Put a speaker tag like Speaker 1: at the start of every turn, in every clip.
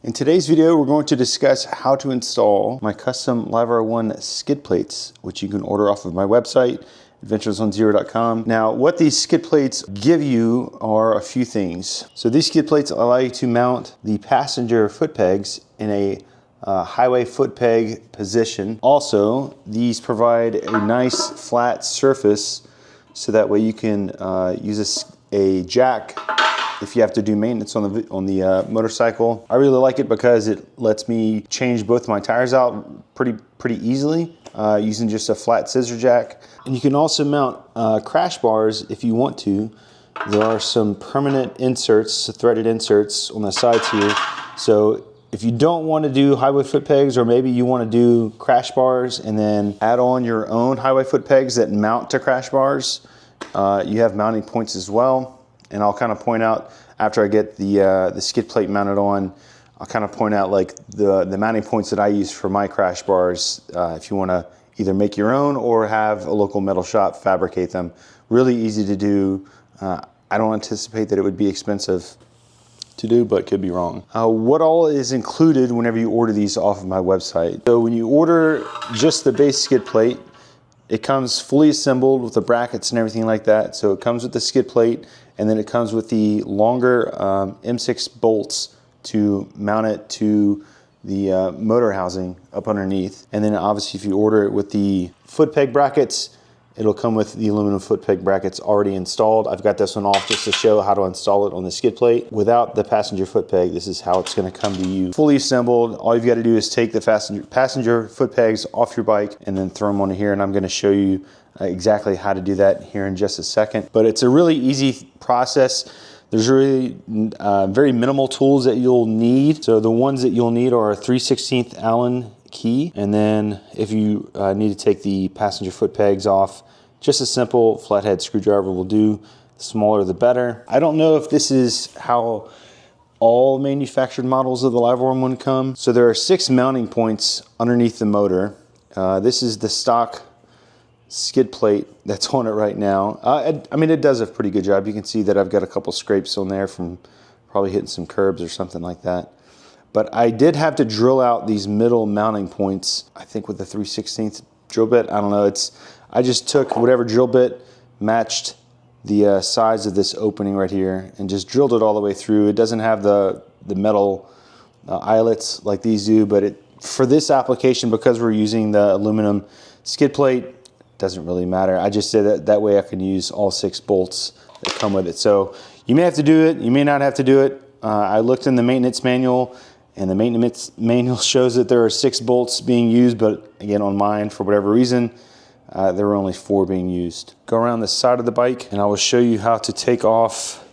Speaker 1: In today's video, we're going to discuss how to install my custom LiveWire One skid plates, which you can order off of my website, adventuresonzero.com. Now, what these skid plates give you are a few things. So these skid plates allow you to mount the passenger foot pegs in a highway foot peg position. Also, these provide a nice flat surface so that way you can use a jack if you have to do maintenance on the motorcycle. I really like it because it lets me change both my tires out pretty easily using just a flat scissor jack. And you can also mount crash bars if you want to. There are some permanent inserts, threaded inserts on the sides here. So if you don't want to do highway foot pegs, or maybe you want to do crash bars and then add on your own highway foot pegs that mount to crash bars, you have mounting points as well. And I'll kind of point out, after I get the skid plate mounted on, I'll kind of point out like the mounting points that I use for my crash bars, if you want to either make your own or have a local metal shop fabricate them. Really easy to do. I don't anticipate that it would be expensive to do, but could be wrong. What all is included whenever you order these off of my website? So when you order just the base skid plate, it comes fully assembled with the brackets and everything like that. So it comes with the skid plate, and then it comes with the longer M6 bolts to mount it to the motor housing up underneath. And then obviously if you order it with the foot peg brackets, it'll come with the aluminum foot peg brackets already installed. I've got this one off just to show how to install it on the skid plate. Without the passenger foot peg, this is how it's gonna come to you. Fully assembled, all you've gotta do is take the passenger foot pegs off your bike and then throw them on here, and I'm gonna show you exactly how to do that here in just a second. But it's a really easy process. There's really very minimal tools that you'll need. So the ones that you'll need are a 3/16 Allen key, and then if you need to take the passenger foot pegs off, just a simple flathead screwdriver will do. The smaller the better. I don't know if this is how all manufactured models of the LiveWire One come. So there are 6 mounting points underneath the motor. This is the stock skid plate that's on it right now. I mean, it does a pretty good job. You can see that I've got a couple scrapes on there from probably hitting some curbs or something like that. But I did have to drill out these middle mounting points, I think with the 3/16 drill bit. I don't know, I just took whatever drill bit matched the size of this opening right here and just drilled it all the way through. It doesn't have the metal eyelets like these do, but for this application, because we're using the aluminum skid plate, doesn't really matter. I just did that way I can use all 6 bolts that come with it. So you may have to do it, you may not have to do it. I looked in the maintenance manual, and the maintenance manual shows that there are 6 bolts being used, but again, on mine, for whatever reason, there were only 4 being used. Go around the side of the bike, and I will show you how to take off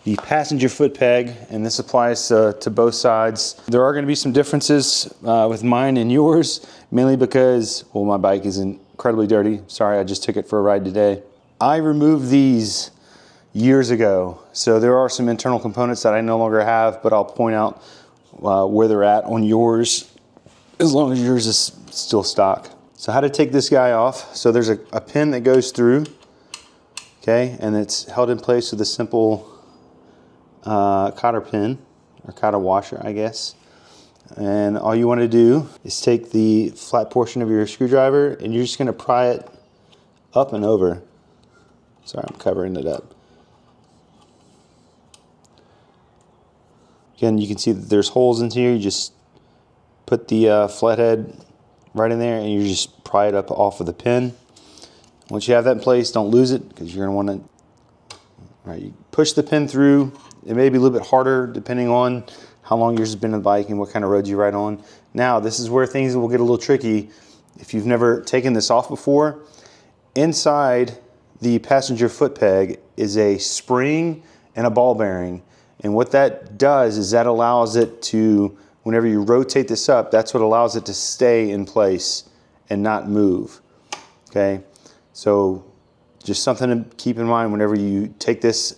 Speaker 1: the passenger foot peg, and this applies to both sides. There are gonna be some differences with mine and yours, mainly because, well, my bike is incredibly dirty. Sorry, I just took it for a ride today. I removed these years ago, so there are some internal components that I no longer have, but I'll point out where they're at on yours, as long as yours is still stock. So how to take this guy off. So there's a pin that goes through, okay, and it's held in place with a simple cotter pin, or cotter washer, I guess. And all you want to do is take the flat portion of your screwdriver, and you're just going to pry it up and over. Sorry, I'm covering it up. Again, you can see that there's holes in here. You just put the flathead right in there, and you just pry it up off of the pin. Once you have that in place, don't lose it, because you're going to want to. All right, you push the pin through. It may be a little bit harder depending on how long yours has been on the bike and what kind of roads you ride on. Now, this is where things will get a little tricky. If you've never taken this off before, inside the passenger foot peg is a spring and a ball bearing. And what that does is that allows it to, whenever you rotate this up, that's what allows it to stay in place and not move, okay? So just something to keep in mind whenever you take this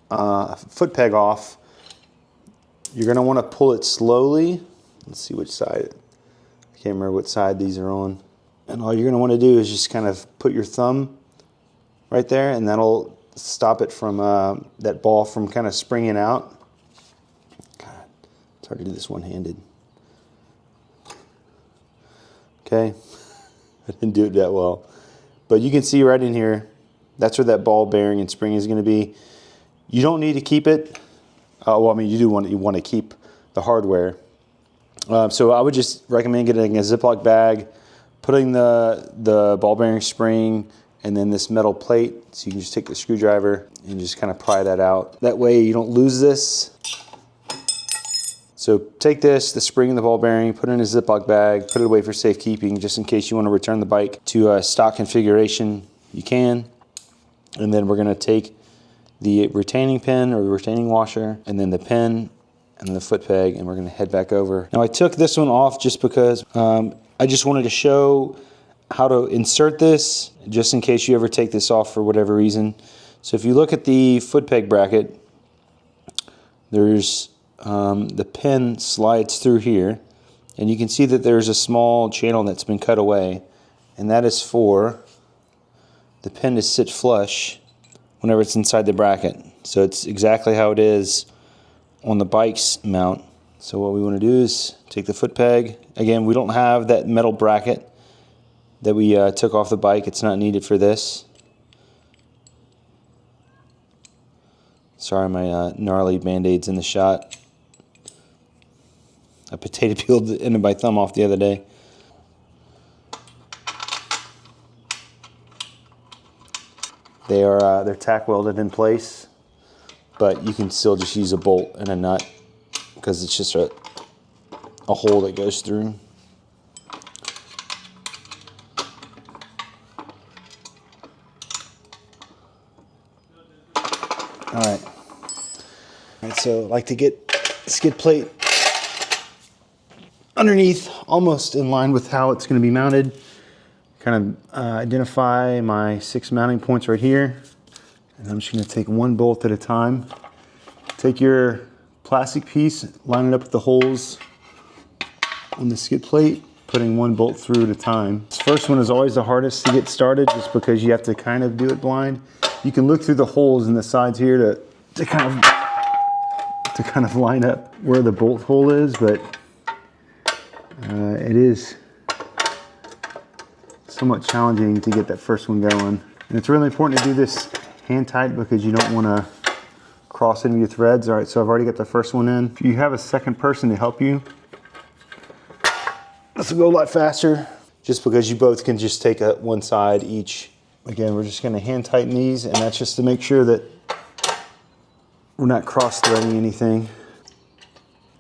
Speaker 1: foot peg off. You're going to want to pull it slowly. Let's see which side. I can't remember what side these are on. And all you're going to want to do is just kind of put your thumb right there, and that'll stop it from that ball from kind of springing out. God, It's hard to do this one-handed. Okay, I didn't do it that well. But you can see right in here, that's where that ball bearing and spring is going to be. You don't need to keep it. Well, I mean, you want to keep the hardware. So I would just recommend getting a Ziploc bag, putting the ball bearing spring, and then this metal plate. So you can just take the screwdriver and just kind of pry that out. That way you don't lose this. So take this, the spring and the ball bearing, put it in a Ziploc bag, put it away for safekeeping, just in case you want to return the bike to a stock configuration, you can. And then we're going to take the retaining pin or the retaining washer, and then the pin and the foot peg, and we're going to head back over. Now I took this one off just because I just wanted to show how to insert this, just in case you ever take this off for whatever reason. So if you look at the foot peg bracket, there's the pin slides through here, and you can see that there's a small channel that's been cut away, and that is for the pin to sit flush whenever it's inside the bracket. So it's exactly how it is on the bike's mount. So what we want to do is take the foot peg. Again, we don't have that metal bracket that we took off the bike. It's not needed for this. Sorry, my gnarly band-aid's in the shot. I potato peeled the end of my thumb off the other day. They're tack welded in place, but you can still just use a bolt and a nut because it's just a hole that goes through. All right, so I like to get the skid plate underneath, almost in line with how it's going to be mounted. Kind of identify my 6 mounting points right here, and I'm just going to take one bolt at a time. Take your plastic piece, line it up with the holes on the skid plate, putting one bolt through at a time. This first one is always the hardest to get started, just because you have to kind of do it blind. You can look through the holes in the sides here to kind of line up where the bolt hole is, but it is somewhat challenging to get that first one going. And it's really important to do this hand tight because you don't want to cross any of your threads. All right, so I've already got the first one in. If you have a second person to help you, this will go a lot faster, just because you both can just take one side each. Again, we're just going to hand tighten these, and that's just to make sure that we're not cross threading anything.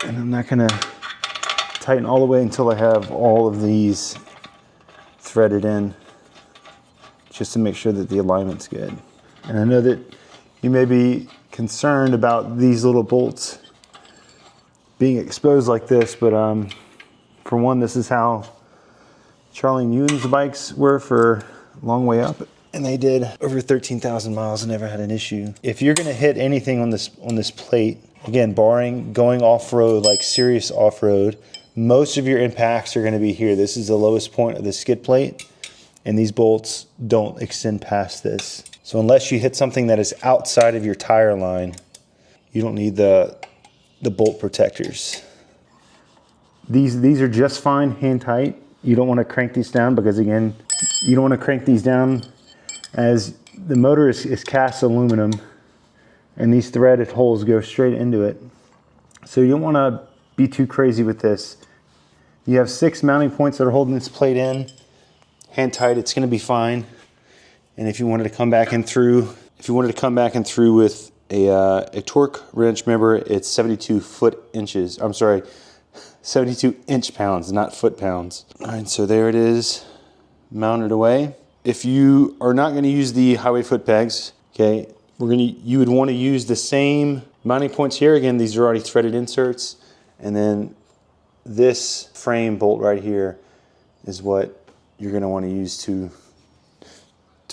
Speaker 1: And I'm not going to tighten all the way until I have all of these threaded in, just to make sure that the alignment's good. And I know that you may be concerned about these little bolts being exposed like this, but for one, this is how Charlie and Ewan's bikes were for a long way up, and they did over 13,000 miles and never had an issue. If you're going to hit anything on this plate, again, barring going off-road, like serious off-road, most of your impacts are going to be here. This is the lowest point of the skid plate, and these bolts don't extend past this. So unless you hit something that is outside of your tire line, you don't need the bolt protectors. These are just fine hand tight. You don't want to crank these down because, again, you don't want to crank these down as the motor is cast aluminum, and these threaded holes go straight into it. So you don't want to be too crazy with this. You have 6 mounting points that are holding this plate in. Hand tight, it's going to be fine. And if you wanted to come back in through, with a torque wrench, remember it's 72 inch pounds, not foot pounds. All right, so there it is, mounted away. If you are not going to use the highway foot pegs, okay, you would want to use the same mounting points here. Again, these are already threaded inserts, and then this frame bolt right here is what you're going to want to use to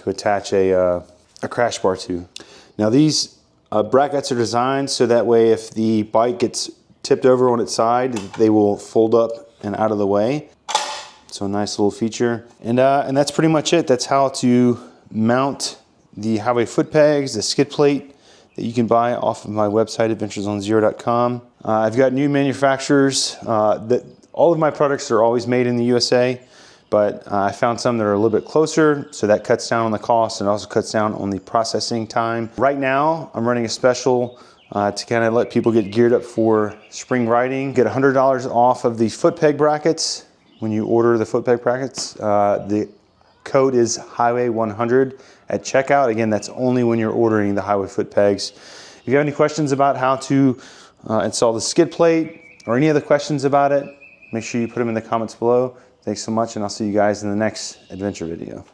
Speaker 1: attach a crash bar to. Now these brackets are designed so that way if the bike gets tipped over on its side, they will fold up and out of the way. So a nice little feature. And that's pretty much it. That's how to mount the highway foot pegs, the skid plate, that you can buy off of my website, adventureszonezero.com. I've got new manufacturers. All of my products are always made in the USA, but I found some that are a little bit closer, so that cuts down on the cost and also cuts down on the processing time. Right now, I'm running a special to kind of let people get geared up for spring riding. Get $100 off of the Footpeg brackets when you order the Footpeg brackets. The code is Highway100 at checkout. Again, that's only when you're ordering the Highway Footpegs. If you have any questions about how to install the skid plate or any other questions about it, make sure you put them in the comments below. Thanks so much, and I'll see you guys in the next adventure video.